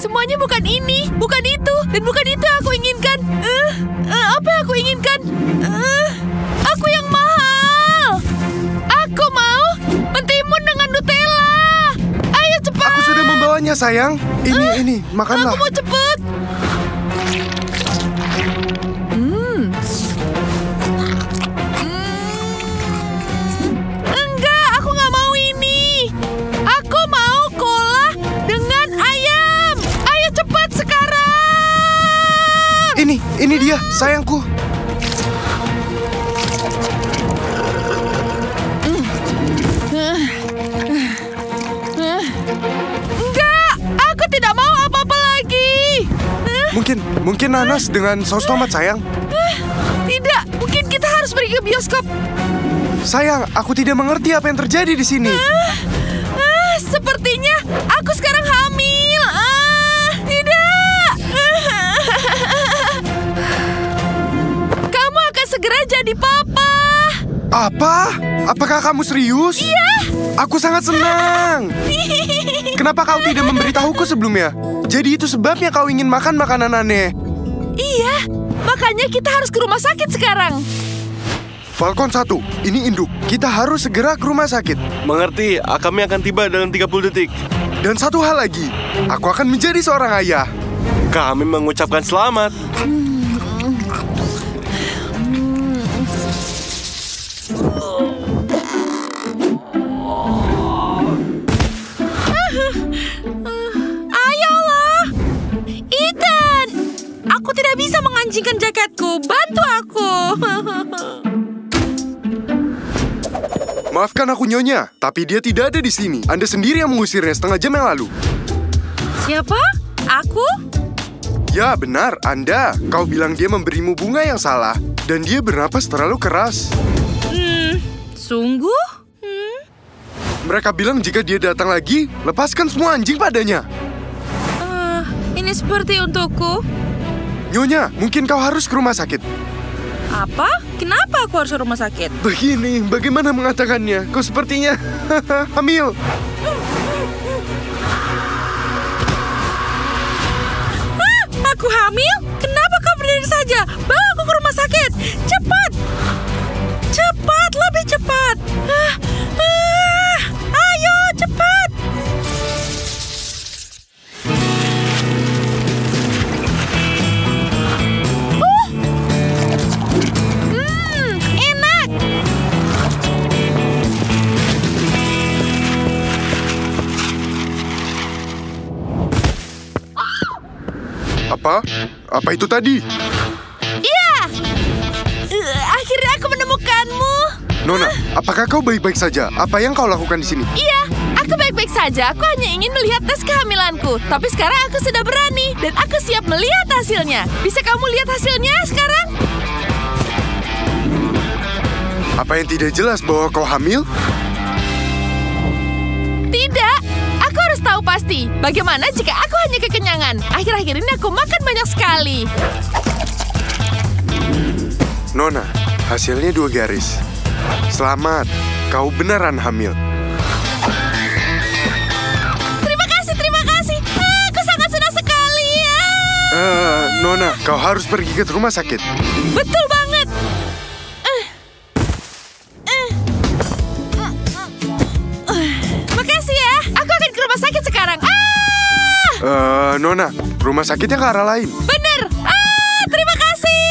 Semuanya bukan ini, bukan itu, dan bukan itu yang aku inginkan. Apa yang aku inginkan? Aku yang mahal. Aku mau mentimun dengan Nutella. Ayo cepat. Aku sudah membawanya, sayang. Ini, makanlah. Aku mau cepet. Enggak, aku nggak mau ini. Aku mau cola dengan ayam. Ayo cepat sekarang. Ini dia, sayangku. Enggak, aku tidak mau apa-apa lagi. Mungkin nanas dengan saus tomat, sayang. Tidak, mungkin kita harus pergi ke bioskop. Sayang, aku tidak mengerti apa yang terjadi di sini. Sepertinya aku sekarang hamil. Tidak. Kamu akan segera jadi papa. Apa? Apakah kamu serius? Iya. Aku sangat senang. Kenapa kau tidak memberitahuku sebelumnya? Jadi itu sebabnya kau ingin makan makanan aneh. Iya, makanya kita harus ke rumah sakit sekarang. Falcon 1, ini induk. Kita harus segera ke rumah sakit. Mengerti, kami akan tiba dalam 30 detik. Dan satu hal lagi, aku akan menjadi seorang ayah. Kami mengucapkan selamat. Ayolah, Ethan. Aku tidak bisa mengancingkan jaketku. Bantu aku. Maafkan aku, Nyonya, tapi dia tidak ada di sini. Anda sendiri yang mengusirnya setengah jam yang lalu. Siapa? Aku? Ya, benar, Anda. Kau bilang dia memberimu bunga yang salah. Dan dia bernapas terlalu keras. Sungguh? Mereka bilang jika dia datang lagi, lepaskan semua anjing padanya. Ini seperti untukku. Nyonya, mungkin kau harus ke rumah sakit. Apa? Kenapa aku harus ke rumah sakit? Begini, bagaimana mengatakannya? Kau sepertinya hamil. Aku hamil? Kenapa kau berdiri saja? Bawa aku ke rumah sakit. Cepat! Cepat, lebih cepat. Ayo, cepat! Enak! Apa itu tadi? Iya! Akhirnya aku menemukanmu. Nona, apakah kau baik-baik saja? Apa yang kau lakukan di sini? Iya, aku baik-baik saja. Aku hanya ingin melihat tes kehamilanku. Tapi sekarang aku sudah berani dan aku siap melihat hasilnya. Bisa kamu lihat hasilnya sekarang? Apa yang tidak jelas bahwa kau hamil? Tidak, aku harus tahu pasti. Bagaimana jika aku hanya kekenyangan? Akhir-akhir ini aku makan banyak sekali. Nona, hasilnya 2 garis. Selamat, kau beneran hamil. Terima kasih. Aku sangat senang sekali. Nona, kau harus pergi ke rumah sakit. Betul banget. Makasih ya. Aku akan ke rumah sakit sekarang. Nona, rumah sakitnya ke arah lain. Bener. Terima kasih.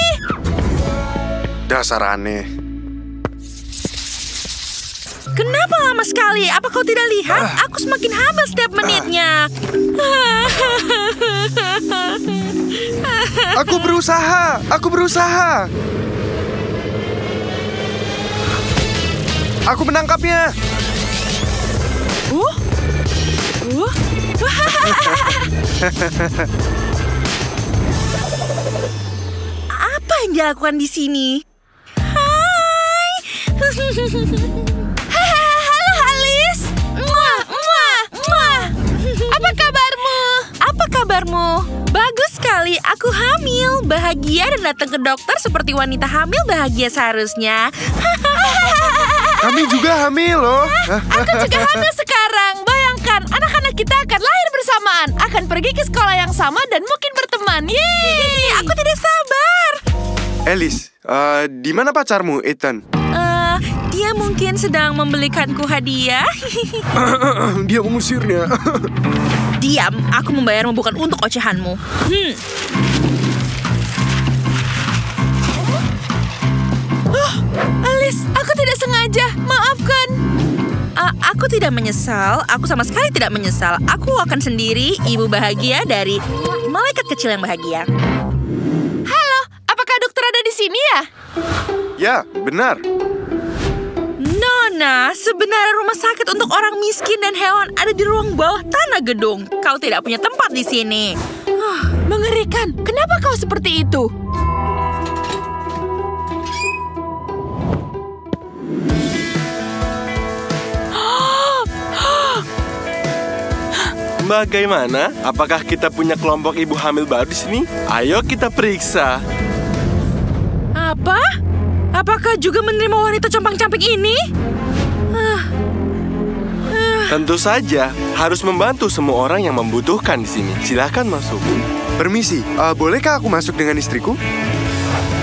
Dasar aneh. Kenapa lama sekali? Apa kau tidak lihat? Aku semakin hamil setiap menitnya. Aku berusaha. Aku menangkapnya. Apa yang dia lakukan di sini? Hai. Halo Alice. Apa kabarmu? Bagus sekali. Aku hamil, bahagia dan datang ke dokter seperti wanita hamil bahagia seharusnya. Kami juga hamil loh. Aku juga hamil sekarang. Bayangkan, anak-anak kita akan lahir bersama. bersamaan, akan pergi ke sekolah yang sama dan mungkin berteman. Yeay! Aku tidak sabar. Alice, di mana pacarmu, Ethan? Dia mungkin sedang membelikanku hadiah. Dia mengusirnya. Diam, aku membayarmu bukan untuk ocehanmu. Alice, aku tidak sengaja. Maafkan. Aku tidak menyesal. Aku sama sekali tidak menyesal. Aku akan sendiri, ibu bahagia dari malaikat kecil yang bahagia. Halo, apakah dokter ada di sini ya? Ya, benar. Nona, sebenarnya rumah sakit untuk orang miskin dan hewan ada di ruang bawah tanah gedung. Kau tidak punya tempat di sini. Mengerikan. Kenapa kau seperti itu? Bagaimana? Apakah kita punya kelompok ibu hamil baru di sini? Ayo kita periksa. Apa? Apakah juga menerima wanita compang-camping ini? Tentu saja, harus membantu semua orang yang membutuhkan di sini. Silakan masuk. Permisi, bolehkah aku masuk dengan istriku?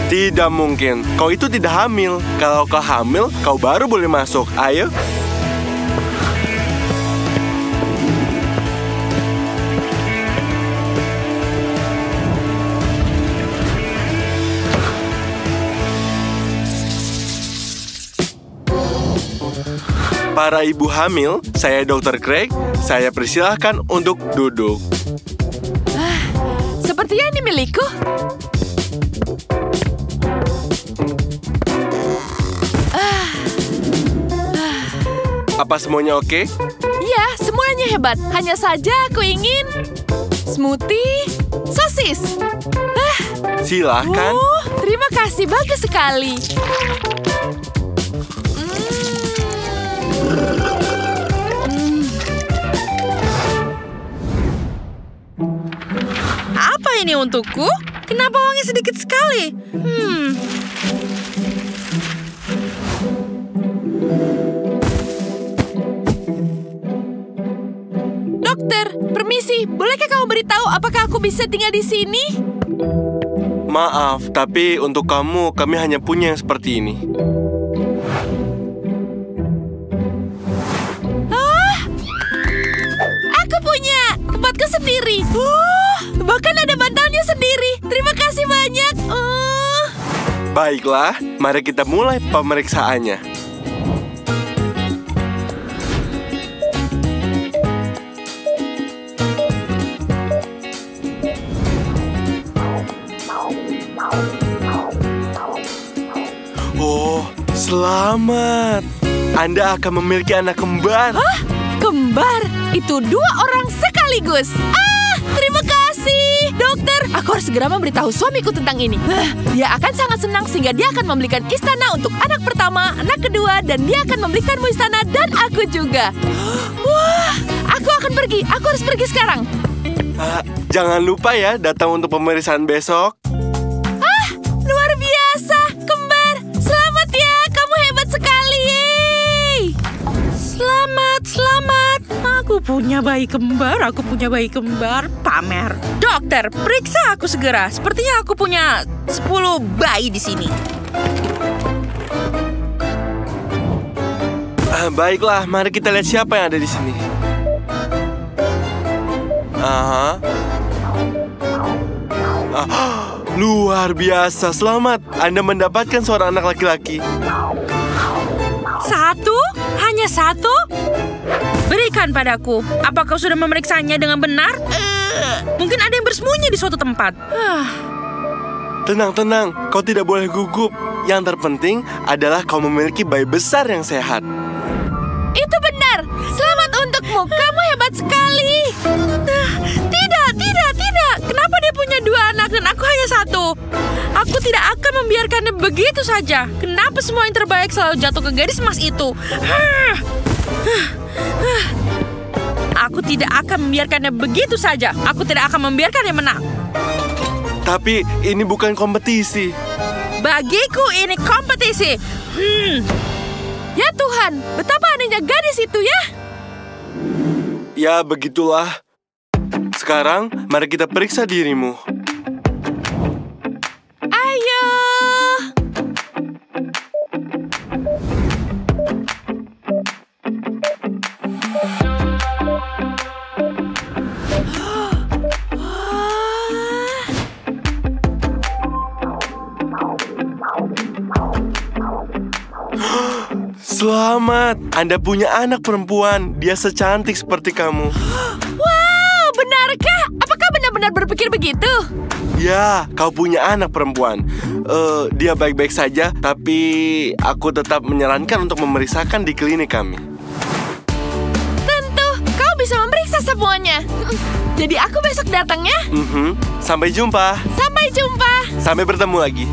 Tidak mungkin. Kau itu tidak hamil. Kalau kau hamil, kau baru boleh masuk. Ayo. Para ibu hamil, saya Dr. Craig. Saya persilahkan untuk duduk. Sepertinya ini milikku. Apa semuanya oke? Iya, semuanya hebat. Hanya saja aku ingin smoothie sosis. Silahkan. Terima kasih, bagus sekali. Apa ini untukku? Kenapa wangi sedikit sekali? Dokter, permisi. Bolehkah kamu beritahu apakah aku bisa tinggal di sini? Maaf, tapi untuk kamu, kami hanya punya yang seperti ini. Aku punya tempatku sendiri. Bahkan ada bantalnya sendiri. Terima kasih banyak. Baiklah, mari kita mulai pemeriksaannya. Oh, selamat. Anda akan memiliki anak kembar. Hah? Kembar? Itu 2 orang sekaligus. Terima kasih, dokter. Aku harus segera memberitahu suamiku tentang ini. Dia akan sangat senang sehingga dia akan membelikan istana untuk anak pertama, anak kedua, dan dia akan membelikanmu istana dan aku juga. Wah, aku akan pergi. Aku harus pergi sekarang. Jangan lupa ya datang untuk pemeriksaan besok. Luar biasa, kembar. Selamat ya, kamu hebat sekali. Selamat. Aku punya bayi kembar, pamer. Dokter, periksa aku segera. Sepertinya aku punya 10 bayi di sini. Baiklah, mari kita lihat siapa yang ada di sini. Luar biasa, selamat. Anda mendapatkan seorang anak laki-laki. 1? Hanya 1? Berikan padaku. Apa kau sudah memeriksanya dengan benar? Mungkin ada yang bersembunyi di suatu tempat. Tenang, kau tidak boleh gugup. Yang terpenting adalah kau memiliki bayi besar yang sehat. Itu benar. Selamat untukmu. Kamu hebat sekali. Tidak. Kenapa dia punya 2 anak dan aku hanya 1? Aku tidak akan membiarkannya begitu saja. Kenapa semua yang terbaik selalu jatuh ke gadis emas itu? Aku tidak akan membiarkannya begitu saja. Aku tidak akan membiarkannya menang. Tapi ini bukan kompetisi. Bagiku ini kompetisi. Ya Tuhan, betapa anehnya gadis itu ya. Ya begitulah. Sekarang, mari kita periksa dirimu. Ayo. Selamat, Anda punya anak perempuan. Dia secantik seperti kamu. Wow, benarkah? Apakah benar-benar berpikir begitu? Ya, kau punya anak perempuan. Dia baik-baik saja, tapi aku tetap menyarankan untuk memeriksakan di klinik kami. Tentu, kau bisa memeriksa semuanya. Jadi aku besok datang ya? Sampai jumpa. Sampai jumpa. Sampai bertemu lagi.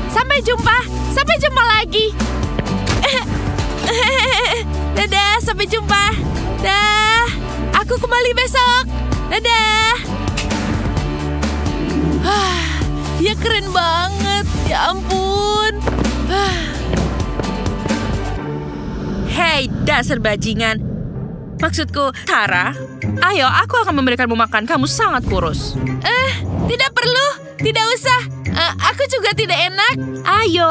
Sampai jumpa. Sampai jumpa lagi. Dadah, sampai jumpa. Dah, aku kembali besok. Dadah. Dia keren banget. Ya ampun. Hei, dasar bajingan. Maksudku, Tara, ayo aku akan memberikanmu makan. Kamu sangat kurus. Tidak perlu. Tidak usah. Aku juga tidak enak. Ayo,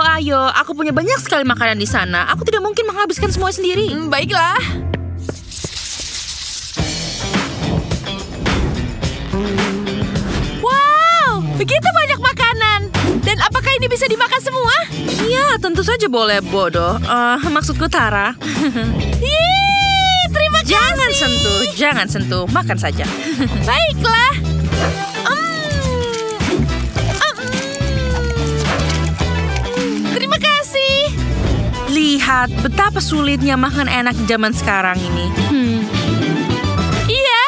aku punya banyak sekali makanan di sana. Aku tidak mungkin menghabiskan semua sendiri. Baiklah. Wow, begitu banyak makanan. Dan apakah ini bisa dimakan semua? Ya, tentu saja boleh, bodoh. Maksudku, Tara. Terima kasih. Jangan sentuh. Makan saja. Baiklah. Terima kasih. Lihat betapa sulitnya makan enak zaman sekarang ini. Iya.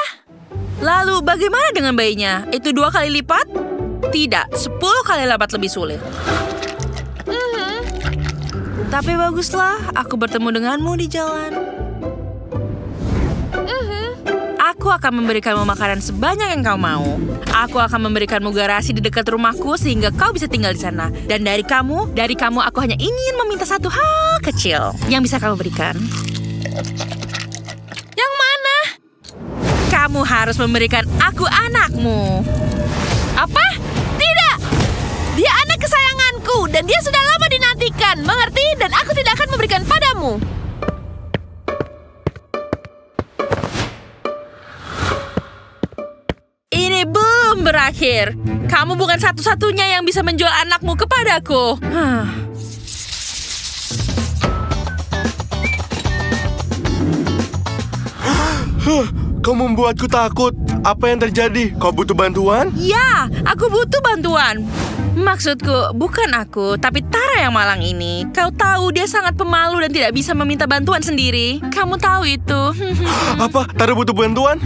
Lalu bagaimana dengan bayinya? Itu 2 kali lipat? Tidak, 10 kali lipat lebih sulit. Tapi baguslah, aku bertemu denganmu di jalan. Aku akan memberikanmu makanan sebanyak yang kau mau. Aku akan memberikanmu garasi di dekat rumahku sehingga kau bisa tinggal di sana. Dan dari kamu aku hanya ingin meminta satu hal kecil yang bisa kamu berikan. Yang mana? Kamu harus memberikan aku anakmu. Apa? Tidak. Dia anak kesayanganku dan dia sudah lama dinantikan. Mengerti? Dan aku tidak akan memberikan padamu. Ini belum berakhir. Kamu bukan satu-satunya yang bisa menjual anakmu kepadaku. Kau membuatku takut. Apa yang terjadi? Kau butuh bantuan? Ya, aku butuh bantuan. Maksudku, bukan aku, tapi Tara yang malang ini. Kau tahu dia sangat pemalu dan tidak bisa meminta bantuan sendiri. Kamu tahu itu. Apa? Tara butuh bantuan?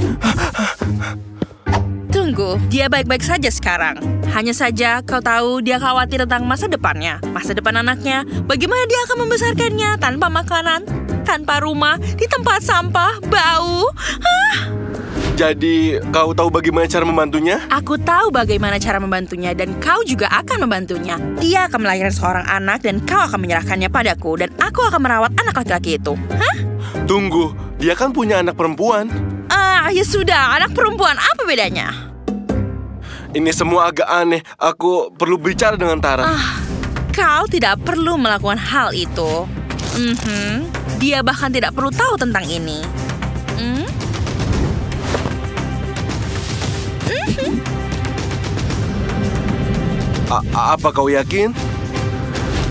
Tunggu, dia baik-baik saja sekarang. Hanya saja kau tahu dia khawatir tentang masa depannya. Masa depan anaknya. Bagaimana dia akan membesarkannya tanpa makanan, tanpa rumah, di tempat sampah, bau. Jadi, kau tahu bagaimana cara membantunya? Aku tahu bagaimana cara membantunya dan kau juga akan membantunya. Dia akan melahirkan seorang anak dan kau akan menyerahkannya padaku dan aku akan merawat anak laki-laki itu. Tunggu, dia kan punya anak perempuan. Ya sudah, anak perempuan, apa bedanya? Ini semua agak aneh. Aku perlu bicara dengan Tara. Kau tidak perlu melakukan hal itu. Dia bahkan tidak perlu tahu tentang ini. Apa kau yakin?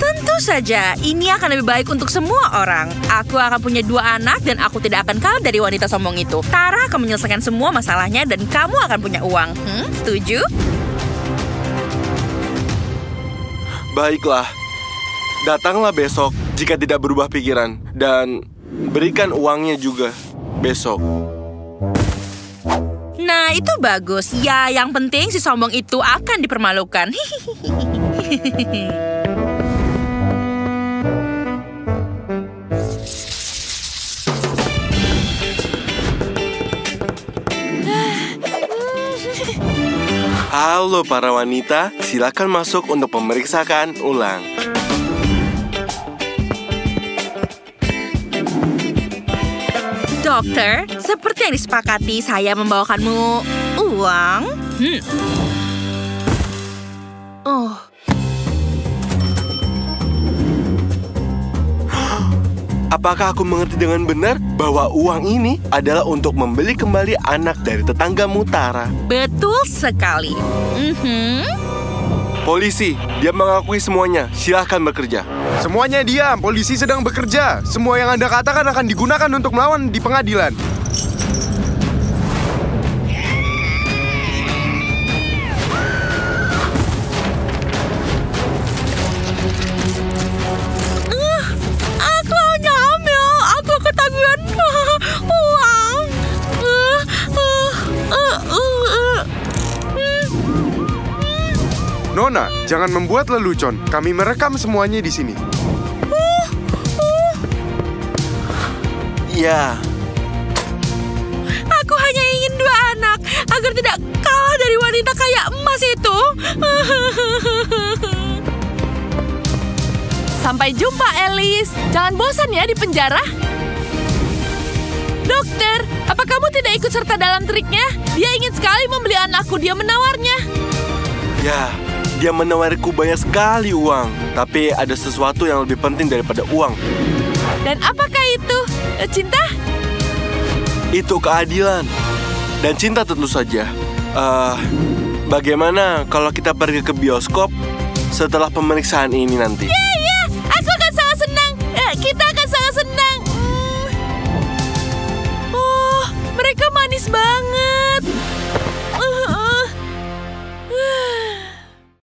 Tentu saja, ini akan lebih baik untuk semua orang. Aku akan punya 2 anak dan aku tidak akan kalah dari wanita sombong itu. Tara akan menyelesaikan semua masalahnya dan kamu akan punya uang. Setuju? Baiklah. Datanglah besok jika tidak berubah pikiran. Dan berikan uangnya juga besok. Nah, itu bagus. Ya, yang penting si sombong itu akan dipermalukan. Halo para wanita, silakan masuk untuk memeriksakan ulang. Dokter, seperti yang disepakati, saya membawakanmu uang. Oh. Apakah aku mengerti dengan benar bahwa uang ini adalah untuk membeli kembali anak dari tetanggamu, Tara? Betul sekali. Polisi, dia mengakui semuanya. Silahkan bekerja. Semuanya diam, polisi sedang bekerja. Semua yang Anda katakan akan digunakan untuk melawan di pengadilan. Aku hanya hamil. Aku ketagihan uang. Nona, jangan membuat lelucon. Kami merekam semuanya di sini. Ya, Aku hanya ingin 2 anak agar tidak kalah dari wanita kaya emas itu. Sampai jumpa, Alice. Jangan bosan ya di penjara. Dokter, apa kamu tidak ikut serta dalam triknya? Dia ingin sekali membeli anakku. Dia menawarnya. ya, dia menawariku banyak sekali uang. Tapi ada sesuatu yang lebih penting daripada uang. Dan apakah itu? Cinta? Itu keadilan. Dan cinta tentu saja. Bagaimana kalau kita pergi ke bioskop setelah pemeriksaan ini nanti? Iya, aku akan sangat senang. Kita akan sangat senang. Oh, mereka manis banget.